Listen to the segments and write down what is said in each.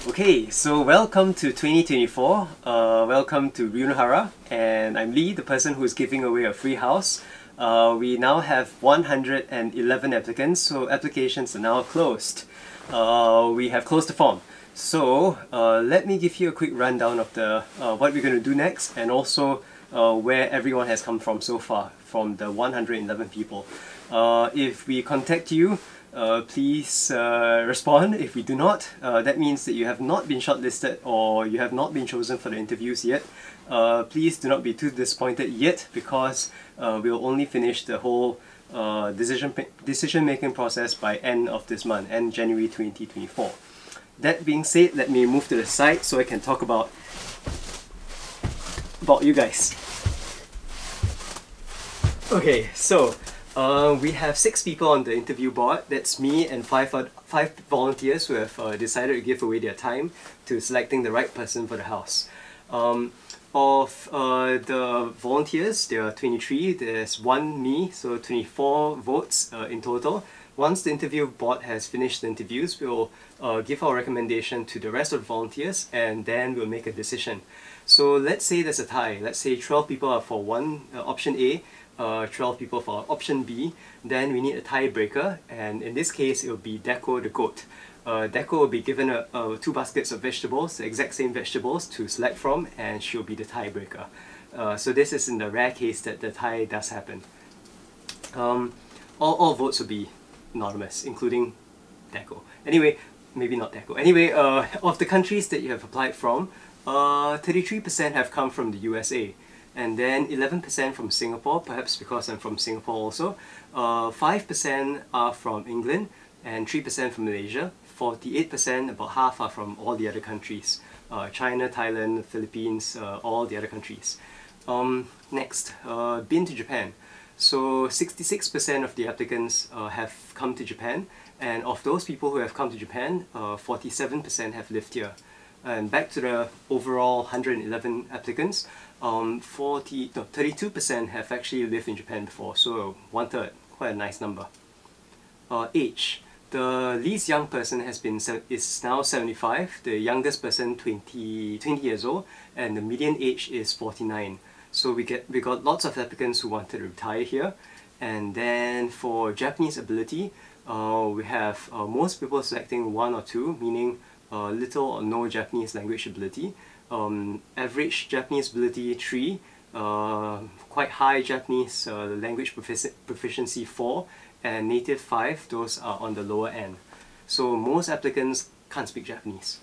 Okay, so welcome to 2024. Welcome to Ryunohara, and I'm Lee, the person who is giving away a free house. We now have 111 applicants, so applications are now closed. We have closed the form. So let me give you a quick rundown of the what we're going to do next, and also where everyone has come from so far, from the 111 people. If we contact you, please respond. If we do not, that means that you have not been shortlisted or you have not been chosen for the interviews yet. Please do not be too disappointed yet, because we'll only finish the whole decision making process by end of this month, end January 2024. That being said, let me move to the side so I can talk about you guys. Okay, so we have 6 people on the interview board. That's me and 5 volunteers who have decided to give away their time to selecting the right person for the house. Of the volunteers, there are 23. There's one me, so 24 votes in total. Once the interview board has finished the interviews, we'll give our recommendation to the rest of the volunteers, and then we'll make a decision. So let's say there's a tie. Let's say 12 people are for option A, 12 people for option B. Then we need a tiebreaker, and in this case it will be Deco the goat. Deco will be given 2 baskets of vegetables, the exact same vegetables to select from, and she'll be the tiebreaker. So this is in the rare case that the tie does happen. All votes will be anonymous, including Deco. Anyway, maybe not Deco. Anyway, of the countries that you have applied from, 33% have come from the USA. And then 11% from Singapore, perhaps because I'm from Singapore also. 5% are from England, and 3% from Malaysia. 48%, about half, are from all the other countries. China, Thailand, Philippines, all the other countries. Next, been to Japan. So 66% of the applicants have come to Japan, and of those people who have come to Japan, 47% have lived here. And back to the overall 111 applicants, 32% have actually lived in Japan before, so 1/3, quite a nice number. Age. The least young person is now 75, the youngest person 20 years old, and the median age is 49. So we got lots of applicants who wanted to retire here. And then for Japanese ability, we have most people selecting 1 or 2, meaning little or no Japanese language ability. Average Japanese ability 3, quite high Japanese language proficiency 4, and native 5, those are on the lower end. So most applicants can't speak Japanese.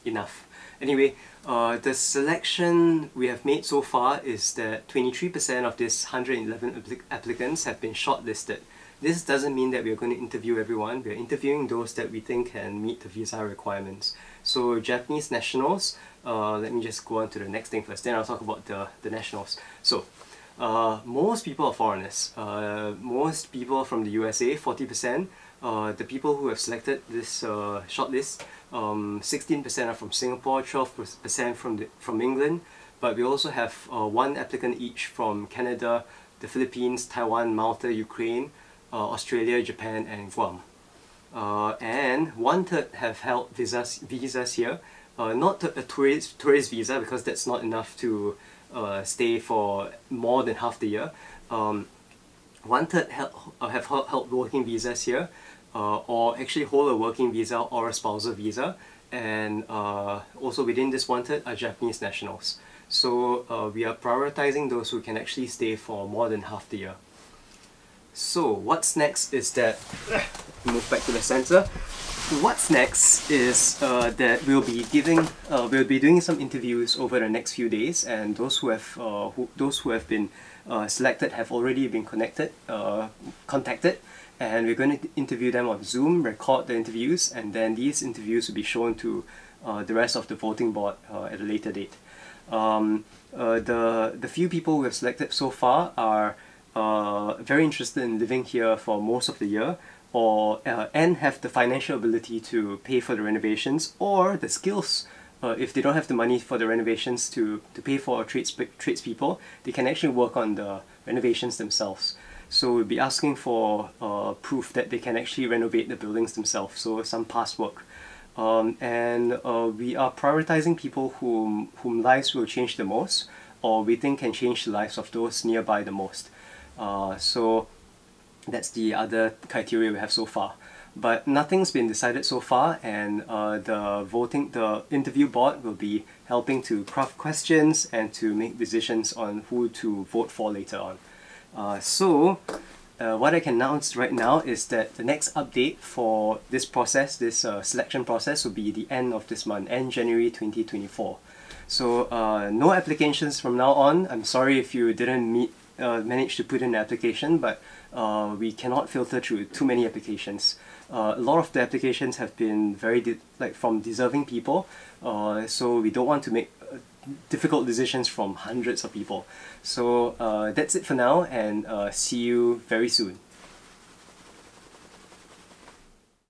Enough. Anyway, the selection we have made so far is that 23% of these 111 applicants have been shortlisted. This doesn't mean that we are going to interview everyone. We are interviewing those that we think can meet the visa requirements. So Japanese nationals, let me just go on to the next thing first, then I'll talk about the nationals. So most people are foreigners. Most people from the USA, 40%. The people who have selected this shortlist, 16% are from Singapore, 12% from England, but we also have 1 applicant each from Canada, the Philippines, Taiwan, Malta, Ukraine, Australia, Japan, and Guam. And 1/3 have held visas here. Not a tourist visa, because that's not enough to stay for more than half the year. 1/3 have held working visas here, or actually hold a working visa or a spousal visa, and also within this 1/3 are Japanese nationals. So we are prioritizing those who can actually stay for more than half the year. So what's next is that, move back to the center. What's next is that we'll be doing some interviews over the next few days, and those who have been selected have already been contacted, and we're going to interview them on Zoom, record the interviews, and then these interviews will be shown to the rest of the voting board at a later date. The few people we have selected so far are very interested in living here for most of the year, and have the financial ability to pay for the renovations, or the skills. If they don't have the money for the renovations to pay for tradespeople, they can actually work on the renovations themselves. So we'll be asking for proof that they can actually renovate the buildings themselves, so some past work. and we are prioritizing people whom lives will change the most, or we think can change the lives of those nearby the most. So that's the other criteria we have so far. But nothing's been decided so far, and the interview board will be helping to craft questions and to make decisions on who to vote for later on. What I can announce right now is that the next update for this process, this selection process, will be the end of this month, end January 2024. So no applications from now on. I'm sorry if you didn't manage to put in an application, but we cannot filter through too many applications. A lot of the applications have been from deserving people, so we don't want to make difficult decisions from hundreds of people. So that's it for now, and see you very soon.